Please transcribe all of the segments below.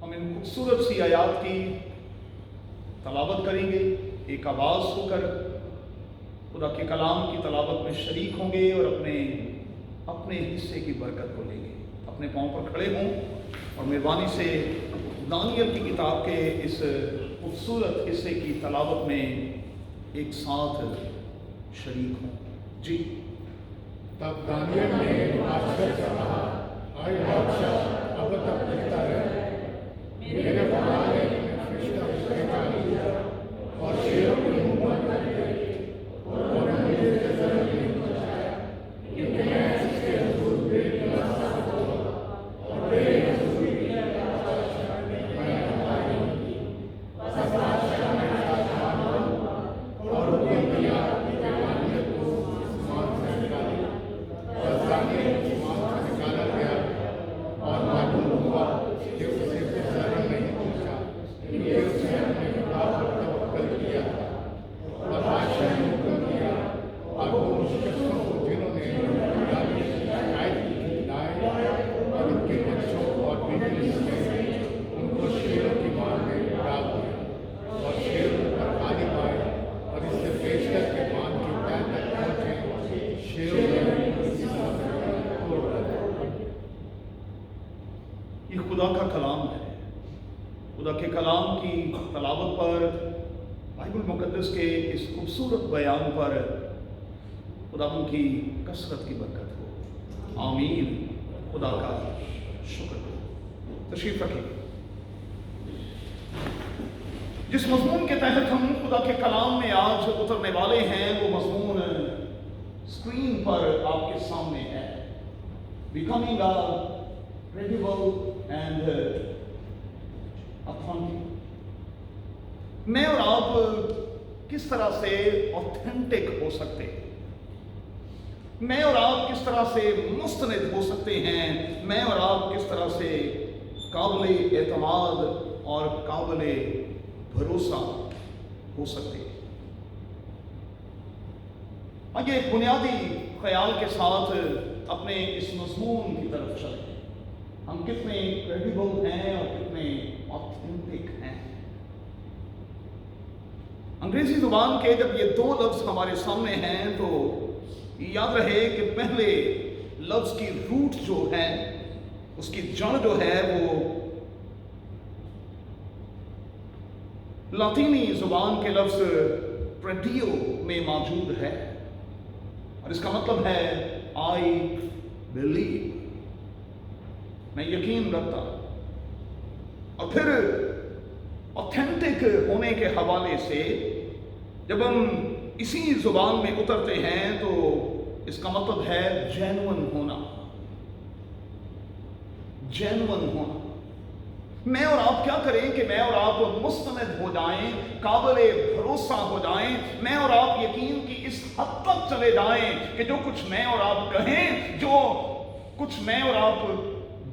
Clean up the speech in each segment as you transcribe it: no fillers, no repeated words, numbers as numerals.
हम इन खूबसूरत सी आयात की तलावत करेंगे, एक आवाज़ होकर खुदा के कलाम की तलावत में शरीक होंगे और अपने अपने हिस्से की बरकत को लेंगे। अपने पाँव पर खड़े हों और मेहरबानी से दानियल की किताब के इस खूबसूरत हिस्से की तलावत में एक साथ शरीक हों। जी। तब दानियल ने बादशाह से कहा, आए बादशाह, अब तक लिखता रहे। मेरे खुदा ने फरिश्ता भेजा और शेरों की मुँह बंद कर दिए और मुझे नजर नहीं पहुंचाया कि मैं इसके हुजूर बेनियाज होगा और बेनज़ीर की बादशाह मैं हमारी होगी। बस बादशाह ने कहा और हुक्म दिया कि दानियल को आसमान से निकाले। बस दानियल आसमान से निकाला गया और मालूम हुआ कि उसे बेचारा नहीं पहुंचा, क्योंकि उसने अपने खुदा पर तवक्कुल किया। और बादशाह ने हुक्म दिया और वो मुश्किलों को जिन्होंने दानियल की शिकायत की लाए और उनके बच्चों और बीवी में उनको शेरों की मार में डाल दिया और शेर उन पर गालिब आए और इससे बेशतर के बांध की तह तक पहुंचे। शेरों ने इस तोड़ डाला। ये खुदा का कलाम है। खुदा के कलाम की तलावत पर, बाइबल मुकद्दस के इस खूबसूरत बयान पर खुदा की कसरत की बरकत हो। आमीन। खुदा का शुक्र हो। तशरीफ रखिए। जिस मजमून के तहत हम खुदा के कलाम में आज उतरने वाले हैं वो मजमून स्क्रीन पर आपके सामने है। Becoming a credible and authentic। मैं और आप किस तरह से ऑथेंटिक हो सकते हैं, मैं और आप किस तरह से मुस्तनद हो सकते हैं, मैं और आप किस तरह से काबिल एतमाद और काबिल भरोसा हो सकते हैं। आइए एक बुनियादी ख्याल के साथ अपने इस मजमून की तरफ चलें। हम कितने क्रेडिबल हैं और कितने ऑथेंटिक हैं। अंग्रेजी जुबान के जब ये दो लफ्ज हमारे सामने हैं तो याद रहे कि पहले लफ्ज की रूट जो है, उसकी जड़ जो है वो लातीनी जुबान के लफ्ज प्रेडियो में मौजूद है और इसका मतलब है आई बिलीव, मैं यकीन रखता। और फिर ऑथेंटिक होने के हवाले से जब हम इसी जुबान में उतरते हैं तो इसका मतलब है जेन्युइन होना, जेन्युइन होना। मैं और आप क्या करें कि मैं और आप मुस्तनद हो जाएं, काबिल भरोसा हो जाएं, मैं और आप यकीन की इस हद तक चले जाएं कि जो कुछ मैं और आप कहें, जो कुछ मैं और आप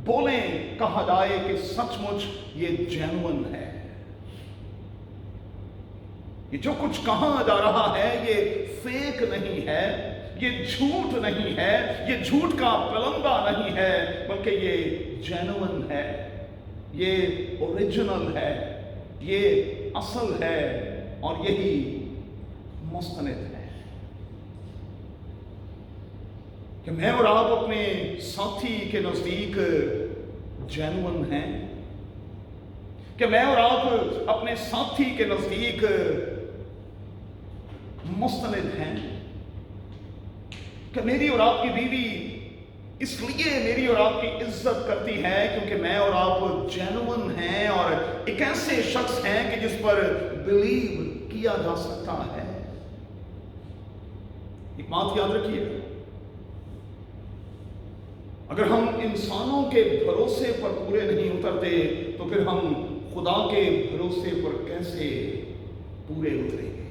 बोलें, कहा जाए कि सचमुच ये जेन्युइन है। ये जो कुछ कहा जा रहा है ये फेक नहीं है, ये झूठ नहीं है, ये झूठ का पलंदा नहीं है, बल्कि ये जेन्युइन है, ये ओरिजिनल है, ये असल है और यही मुस्तनद है। कि मैं और आप अपने साथी के नजदीक जेन्युइन हैं, कि मैं और आप अपने साथी के नजदीक मुस्तनद हैं, कि मेरी और आपकी बीवी इसलिए मेरी और आपकी इज्जत करती है क्योंकि मैं और आप जेन्युइन हैं और एक ऐसे शख्स हैं कि जिस पर बिलीव किया जा सकता है। एक बात याद रखिए, अगर हम इंसानों के भरोसे पर पूरे नहीं उतरते तो फिर हम खुदा के भरोसे पर कैसे पूरे उतरेंगे।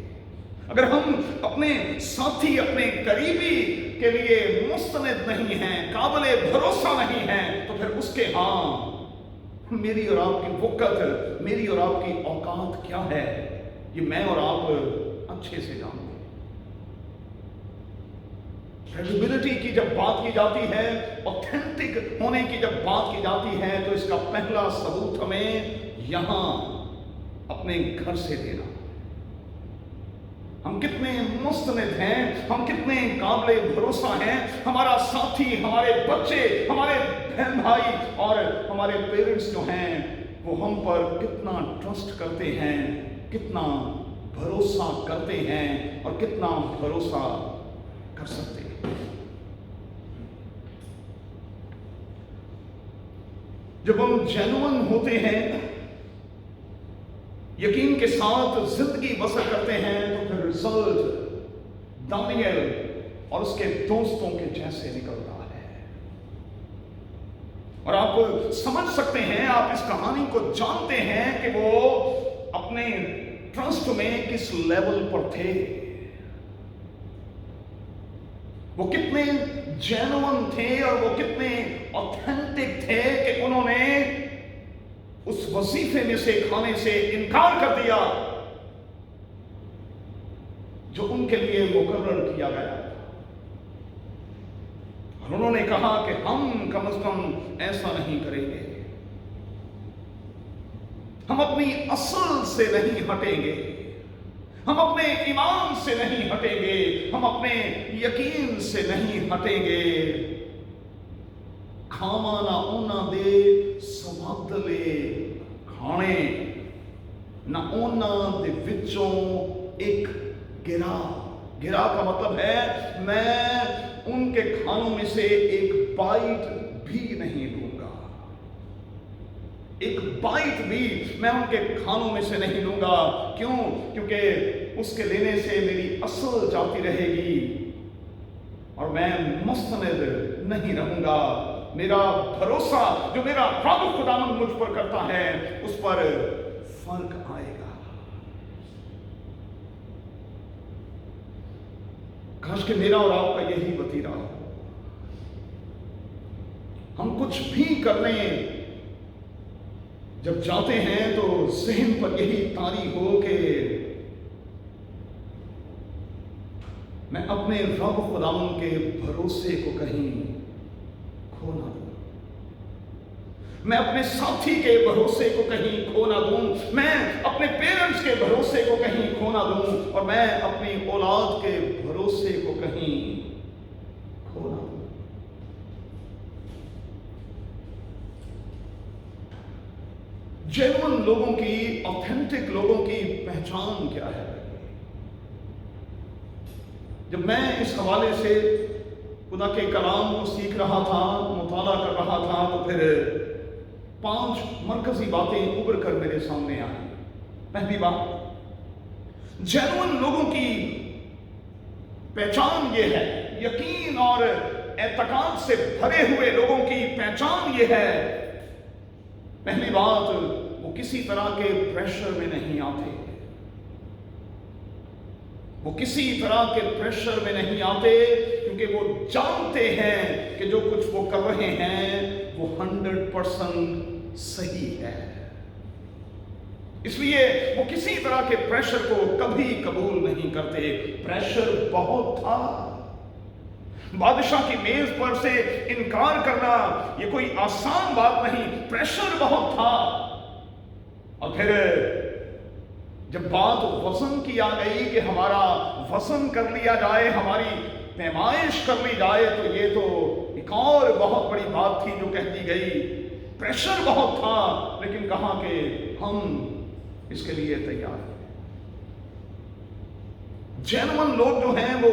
अगर हम अपने साथी, अपने करीबी के लिए मुस्तनद नहीं हैं, काबिल भरोसा नहीं हैं, तो फिर उसके मेरी और आपकी वक़्त, मेरी और आपकी औकात क्या है, ये मैं और आप अच्छे से जानते हैं। क्रेडिबिलिटी की जब बात की जाती है, ऑथेंटिक होने की जब बात की जाती है, तो इसका पहला सबूत हमें यहां अपने घर से देना। हम कितने मुस्तनिद हैं, हम कितने काबिले भरोसा हैं, हमारा साथी, हमारे बच्चे, हमारे बहन भाई और हमारे पेरेंट्स जो हैं वो हम पर कितना ट्रस्ट करते हैं, कितना भरोसा करते हैं और कितना भरोसा कर सकते हैं। जब हम जेन्युइन होते हैं, यकीन के साथ जिंदगी बसर करते हैं, तो फिर रिजल्ट दानियल और उसके दोस्तों के जैसे निकलता है। और आप समझ सकते हैं, आप इस कहानी को जानते हैं कि वो अपने ट्रस्ट में किस लेवल पर थे, वो कितने जेन्युइन थे और वो कितने ऑथेंटिक थे कि उन्होंने उस वजीफे में से खाने से इनकार कर दिया जो उनके लिए मुकर्रर किया गया था। और उन्होंने कहा कि हम कम से कम ऐसा नहीं करेंगे, हम अपनी असल से नहीं हटेंगे, हम अपने ईमान से नहीं हटेंगे, हम अपने यकीन से नहीं हटेंगे। खामा ना ओना दे समादले खाने ना ओना दे विचों एक गिरा। गिरा का मतलब है मैं उनके खानों में से एक बाइट भी नहीं लूंगा, एक बाइट भी मैं उनके खानों में से नहीं लूंगा। क्यों? क्योंकि उसके लेने से मेरी असल जाती रहेगी और मैं मुस्तनिद नहीं रहूंगा। मेरा भरोसा जो मेरा रब खुदावंद मुझ पर करता है, उस पर फर्क आएगा। काश कि मेरा और आपका यही वतीरा हो। हम कुछ भी करने जब जाते हैं तो ज़हन पर यही तारी हो कि मैं अपने रब खुदावंद के भरोसे को कहीं खो ना दूं, मैं अपने साथी के भरोसे को कहीं खो ना दूं, मैं अपने पेरेंट्स के भरोसे को कहीं खो ना दूं और मैं अपनी औलाद के भरोसे को कहीं खो ना दूं। जेन्युइन लोगों की, ऑथेंटिक लोगों की पहचान क्या है? जब मैं इस हवाले से खुदा के कलाम को सीख रहा था, मुताला कर रहा था, तो फिर 5 मरकजी बातें उभर कर मेरे सामने आई। पहली बात, जेन्युइन लोगों की पहचान ये है, यकीन और एतकाद से भरे हुए लोगों की पहचान ये है। पहली बात, वो किसी तरह के प्रेशर में नहीं आते, वो किसी तरह के प्रेशर में नहीं आते, क्योंकि वो जानते हैं कि जो कुछ वो कर रहे हैं वो 100% सही है। इसलिए वो किसी तरह के प्रेशर को कभी कबूल नहीं करते। प्रेशर बहुत था, बादशाह की मेज पर से इनकार करना ये कोई आसान बात नहीं, प्रेशर बहुत था। और फिर जब बात वजन की आ गई कि हमारा वजन कर लिया जाए, हमारी पैमाइश कर ली जाए, तो ये तो एक और बहुत बड़ी बात थी जो कह दी गई। प्रेशर बहुत था, लेकिन कहा कि हम इसके लिए तैयार हैं। जेन्युइन लोग जो हैं वो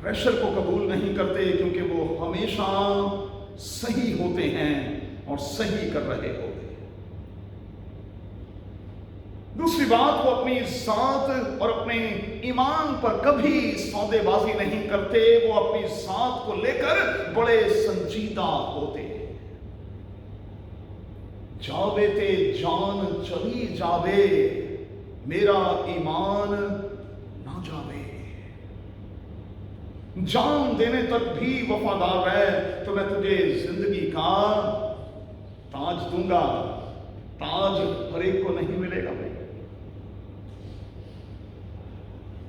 प्रेशर को कबूल नहीं करते, क्योंकि वो हमेशा सही होते हैं और सही कर रहे होते हैं। दूसरी बात, वो अपनी जात और अपने ईमान पर कभी सौदेबाजी नहीं करते। वो अपनी जात को लेकर बड़े संजीदा होते हैं। जावे ते जान चली जावे, मेरा ईमान ना जावे। जान देने तक भी वफादार है तो मैं तुझे जिंदगी का ताज दूंगा। ताज हर एक को नहीं मिलेगा भाई।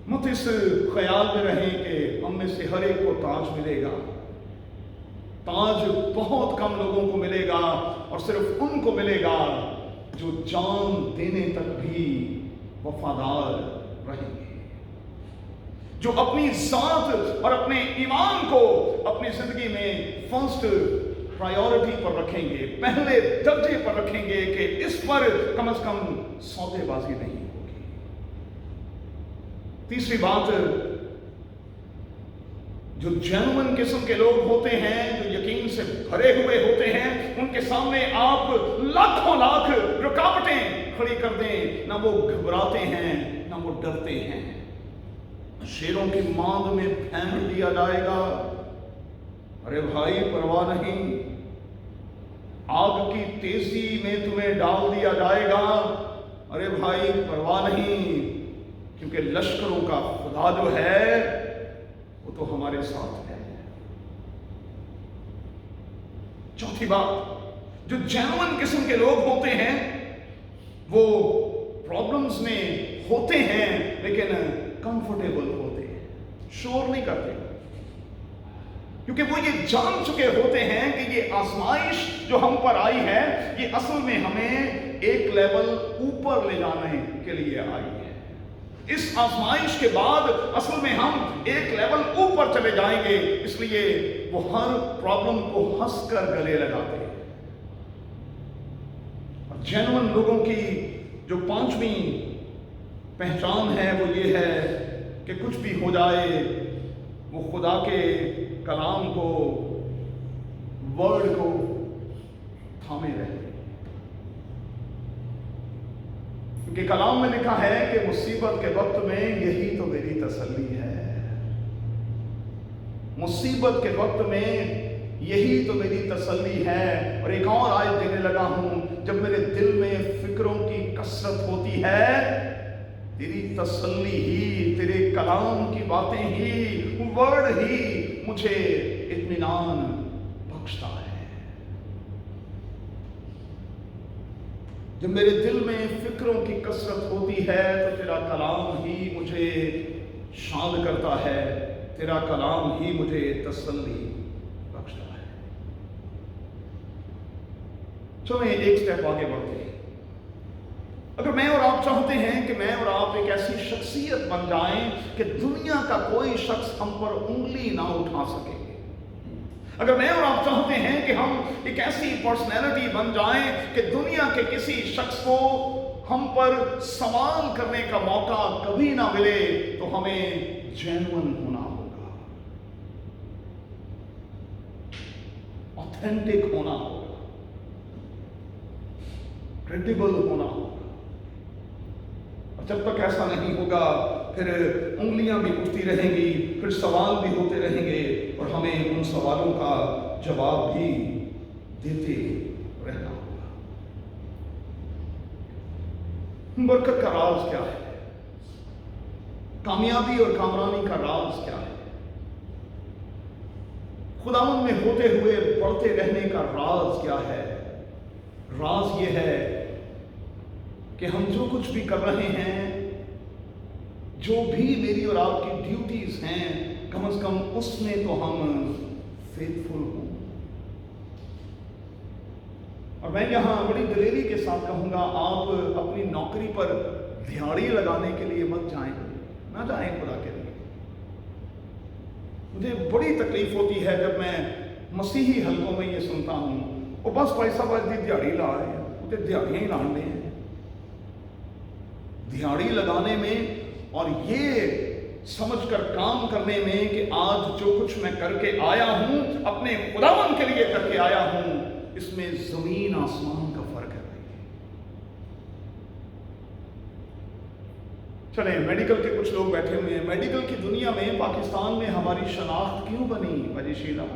मत इस ख्याल में रहें कि हम में से हर एक को ताज मिलेगा। ताज बहुत कम लोगों को मिलेगा और सिर्फ उनको मिलेगा जो जान देने तक भी वफादार रहेंगे, जो अपनी जात और अपने ईमान को अपनी जिंदगी में फर्स्ट प्रायोरिटी पर रखेंगे, पहले दर्जे पर रखेंगे कि इस पर कम से कम सौदेबाजी नहीं होगी। तीसरी बात, जो जेन्युइन किस्म के लोग होते हैं, जो यकीन से भरे हुए होते हैं, उनके सामने आप लाखों लाख रुकावटें खड़ी कर दें, ना वो घबराते हैं ना वो डरते हैं। शेरों की मांद में फेंक दिया जाएगा, अरे भाई परवाह नहीं। आग की तेजी में तुम्हें डाल दिया जाएगा, अरे भाई परवाह नहीं, क्योंकि लश्करों का खुदा जो है वो तो हमारे साथ है। चौथी बात, जो जेन्युइन किस्म के लोग होते हैं वो प्रॉब्लम्स में होते हैं लेकिन कंफर्टेबल होते हैं, शोर नहीं करते, क्योंकि वो ये जान चुके होते हैं कि ये आजमाइश जो हम पर आई है ये असल में हमें एक लेवल ऊपर ले जाने के लिए आई है। इस आजमाइश के बाद असल में हम एक लेवल ऊपर चले जाएंगे, इसलिए वो हर प्रॉब्लम को हंसकर गले लगाते हैं। और जेन्युइन लोगों की जो पांचवी पहचान है वो ये है कि कुछ भी हो जाए वो खुदा के कलाम को, वर्ड को थामे रहे, क्योंकि कलाम में लिखा है कि मुसीबत के वक्त में यही तो मेरी तसल्ली है। मुसीबत के वक्त में यही तो मेरी तसल्ली है। और एक और आयत देने लगा हूं, जब मेरे दिल में फिक्रों की कसरत होती है, तेरी तसल्ली ही, तेरे कलाम की बातें ही, वर्ड ही मुझे इत्मीनान बख्शता है। जब मेरे दिल में फिक्रों की कसरत होती है तो तेरा कलाम ही मुझे शाद करता है, तेरा कलाम ही मुझे तसल्ली बख्शता है। चलो एक स्टेप आगे बढ़ते हैं। अगर मैं और आप चाहते हैं कि मैं और आप एक ऐसी शख्सियत बन जाएं कि दुनिया का कोई शख्स हम पर उंगली ना उठा सके, अगर मैं और आप चाहते हैं कि हम एक ऐसी पर्सनैलिटी बन जाएं कि दुनिया के किसी शख्स को हम पर सवाल करने का मौका कभी ना मिले, तो हमें जेन्युइन होना होगा, ऑथेंटिक होना होगा, क्रेडिबल होना होगा। और जब तक ऐसा नहीं होगा फिर उंगलियां भी उठती रहेंगी, फिर सवाल भी होते रहेंगे और हमें उन सवालों का जवाब भी देते रहना होगा। बरकत का राज क्या है? कामयाबी और कामरानी का राज क्या है? खुदावन में होते हुए बढ़ते रहने का राज क्या है? राज ये है कि हम जो कुछ भी कर रहे हैं, जो भी मेरी और आपकी ड्यूटीज हैं, कम से कम उसमें तो हम फेथफुल हों। और मैं यहां बड़ी दलेरी के साथ कहूंगा, आप अपनी नौकरी पर दिहाड़ी लगाने के लिए मत जाएं, ना जाएं खुदा के लिए। मुझे बड़ी तकलीफ होती है जब मैं मसीही हलकों में ये सुनता हूं, वो बस पैसा बस दी दिहाड़ी ला रहे हैं, उसे दिहाड़ियां ही लाने हैं। दिहाड़ी लगाने में और ये समझकर काम करने में कि आज जो कुछ मैं करके आया हूं, अपने खुदावन के लिए करके आया हूं, इसमें जमीन आसमान का फर्क है। चले, मेडिकल के कुछ लोग बैठे हुए हैं। मेडिकल की दुनिया में पाकिस्तान में हमारी शनाख्त क्यों बनी वजीशीला?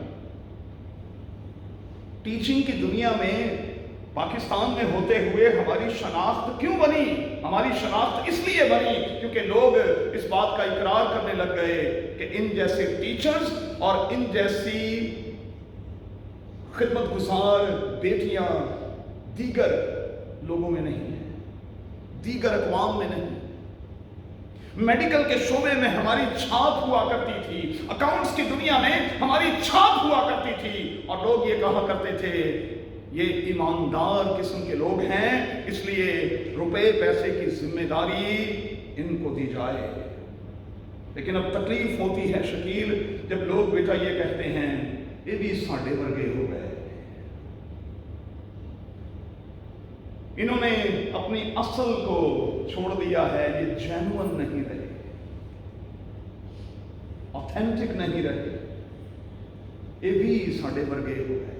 टीचिंग की दुनिया में पाकिस्तान में होते हुए हमारी शनाख्त क्यों बनी? हमारी शनाख्त इसलिए बनी क्योंकि लोग इस बात का इकरार करने लग गए कि इन जैसे टीचर्स और इन जैसी खिदमतगुजार बेटियां दीगर लोगों में नहीं है, दीगर अक़वाम में नहीं। मेडिकल के शोबे में हमारी छाप हुआ करती थी, अकाउंट्स की दुनिया में हमारी छाप हुआ करती थी, और लोग ये कहा करते थे ये ईमानदार किस्म के लोग हैं, इसलिए रुपए पैसे की जिम्मेदारी इनको दी जाए। लेकिन अब तकलीफ होती है शकील, जब लोग बेटा ये कहते हैं ये भी साढ़े वर्गे हो गए, इन्होंने अपनी असल को छोड़ दिया है, ये जेन्युइन नहीं रहे, ऑथेंटिक नहीं रहे, ये भी साढ़े वर्गे हो गए।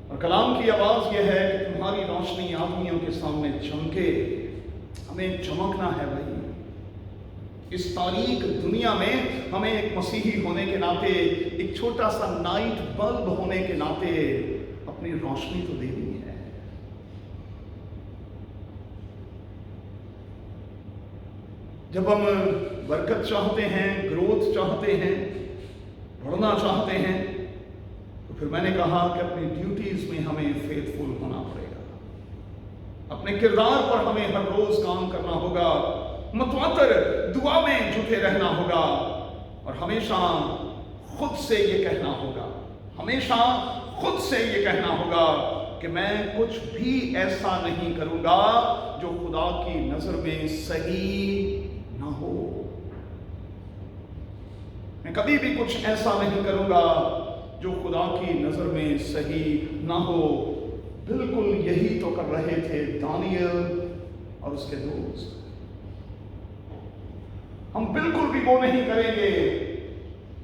और कलाम की आवाज यह है कि तुम्हारी रोशनी आदमियों के सामने चमके। हमें चमकना है भाई, इस तारीक दुनिया में हमें एक मसीही होने के नाते, एक छोटा सा नाइट बल्ब होने के नाते अपनी रोशनी तो देनी है। जब हम बरकत चाहते हैं, ग्रोथ चाहते हैं, बढ़ना चाहते हैं, तो फिर मैंने कहा कि अपनी ड्यूटीज में हमें फेथफुल होना पड़ेगा, अपने किरदार पर हमें हर रोज काम करना होगा, मतवातर दुआ में जुटे रहना होगा, और हमेशा खुद से ये कहना होगा, हमेशा खुद से ये कहना होगा कि मैं कुछ भी ऐसा नहीं करूंगा जो खुदा की नजर में सही ना हो। मैं कभी भी कुछ ऐसा नहीं करूंगा जो खुदा की नजर में सही ना हो। बिल्कुल यही तो कर रहे थे दानियल और उसके दोस्त। हम बिल्कुल भी वो नहीं करेंगे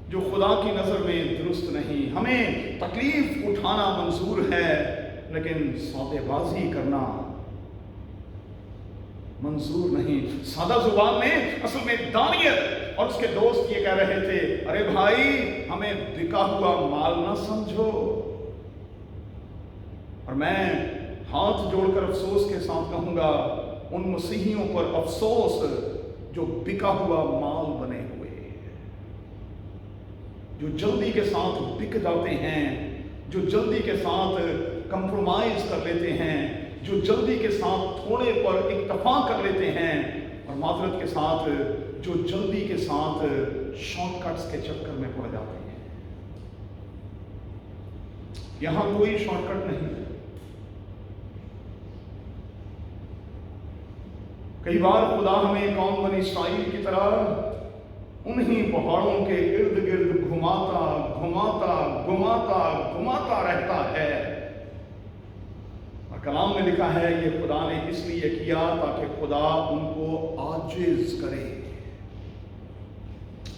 जो खुदा की नजर में दुरुस्त नहीं। हमें तकलीफ उठाना मंजूर है, लेकिन सौदेबाजी करना मंजूर नहीं। सादा जुबान में असल में दानियल और उसके दोस्त ये कह रहे थे, अरे भाई हमें बिका हुआ माल ना समझो। और मैं हाथ जोड़कर अफसोस के साथ कहूंगा, उन मसीहियों पर अफसोस जो बिका हुआ माल बने हुए, जो जल्दी के साथ बिक जाते हैं, जो जल्दी के साथ कंप्रोमाइज कर लेते हैं, जो जल्दी के साथ थोड़े पर इत्तफा कर लेते हैं, और माजरत के साथ जो जल्दी के साथ शॉर्टकट्स के चक्कर में पड़ जाते हैं। यहां कोई शॉर्टकट नहीं है। कई बार खुदा हमें कौम बनी इस्राइल की तरह उन्हीं पहाड़ों के इर्द गिर्द घुमाता घुमाता घुमाता घुमाता रहता है। और कलाम में लिखा है ये खुदा ने इसलिए किया ताकि खुदा उनको आजिज करे।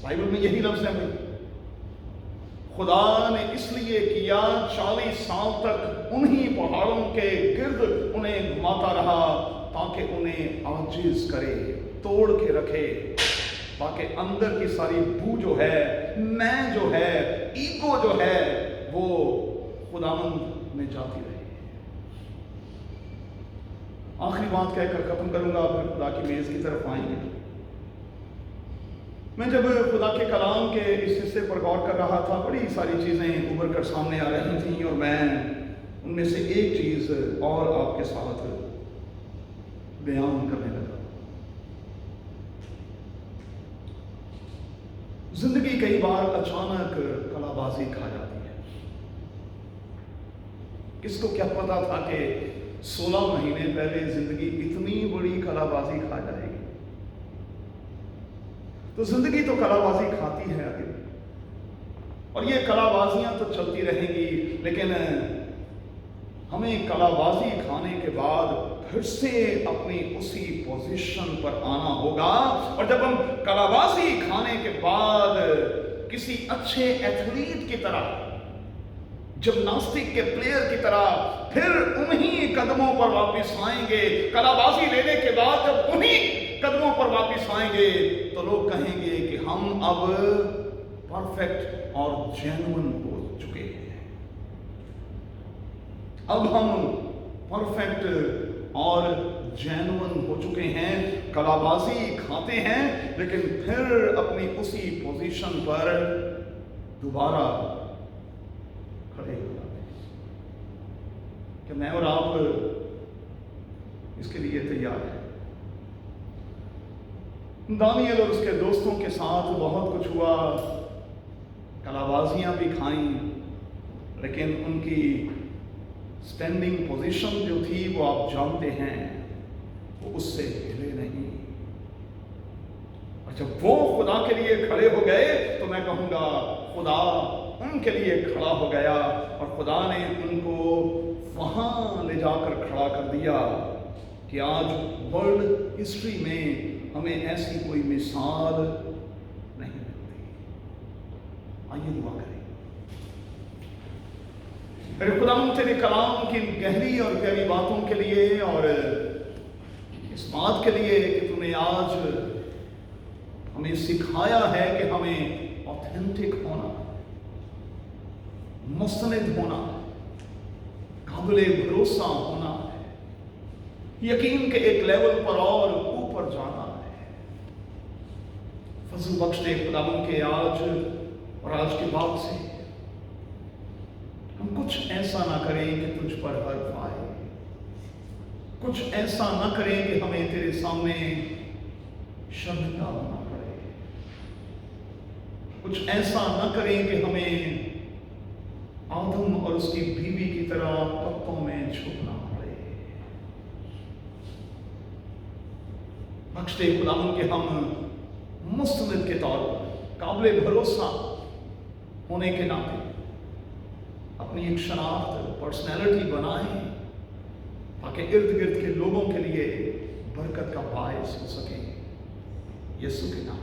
बाइबल में यही लफ्ज है भाई, खुदा ने इसलिए किया, 40 साल तक उन्हीं पहाड़ों के गिर्द उन्हें घुमाता रहा ताकि उन्हें आजिज करे, तोड़ के रखे, ताकि अंदर की सारी बू जो है, मैं जो है, ईगो जो है, वो खुदावंद में जाती रहे। आखिरी बात कहकर खत्म करूंगा, फिर खुदा की मेज की तरफ आएंगे। मैं जब खुदा के कलाम के इस हिस्से पर गौर कर रहा था, बड़ी सारी चीजें उभर कर सामने आ रही थी, और मैं उनमें से एक चीज और आपके साथ बयान करने लगा। जिंदगी कई बार अचानक कलाबाजी खा जाती है। किसको क्या पता था कि 16 महीने पहले जिंदगी इतनी बड़ी कलाबाजी खा जाएगी। तो जिंदगी तो कलाबाजी खाती है आगे, और ये कलाबाजियां तो चलती रहेंगी, लेकिन हमें कलाबाजी खाने के बाद फिर से अपनी उसी पोजीशन पर आना होगा। और जब हम कलाबाजी खाने के बाद किसी अच्छे एथलीट की तरह, जिम्नास्टिक के प्लेयर की तरह फिर उन्हीं कदमों पर वापस आएंगे, कलाबाजी लेने के बाद जब उन्हीं कदमों पर वापस आएंगे, तो लोग कहेंगे कि हम अब परफेक्ट और जेन्युइन हो चुके हैं। अब हम परफेक्ट और जेन्युइन हो चुके हैं। कलाबाजी खाते हैं, लेकिन फिर अपनी उसी पोजीशन पर दोबारा खड़े हो जाते हैं। क्या मैं और आप इसके लिए तैयार हैं? दानियल और उसके दोस्तों के साथ बहुत कुछ हुआ, कलाबाजियां भी खाई, लेकिन उनकी स्टैंडिंग पोजीशन जो थी वो आप जानते हैं, वो उससे हिले नहीं। और जब वो खुदा के लिए खड़े हो गए तो मैं कहूँगा खुदा उनके लिए खड़ा हो गया, और खुदा ने उनको वहाँ ले जाकर खड़ा कर दिया कि आज वर्ल्ड हिस्ट्री में हमें ऐसी कोई मिसाल नहीं मिलती। आइए दुआ करें। अरे खुदा तेरे कलाम की गहरी और प्यारी बातों के लिए और इस बात के लिए कि तूने आज हमें सिखाया है कि हमें ऑथेंटिक होना, मुस्तनिद होना, काबिल भरोसा होना है, यकीन के एक लेवल पर और ऊपर जाना है। फजल बख्श दे खुदावन के आज और आज के बाद से हम कुछ ऐसा ना करें कि तुझ पर हर्फ आए, कुछ ऐसा ना करें कि हमें तेरे सामने शर्मिंदा होना पड़े, कुछ ऐसा ना करें कि हमें आदम और उसकी बीवी की तरह पत्तों में झुकना पड़े। बख्श दे खुदावन के हम मुस्तनिद के तौर पर काबिल भरोसा होने के नाते अपनी एक शनाख्त, पर्सनैलिटी बनाएं, ताकि इर्द गिर्द के लोगों के लिए बरकत का बायस हो सके। यीशु के नाम।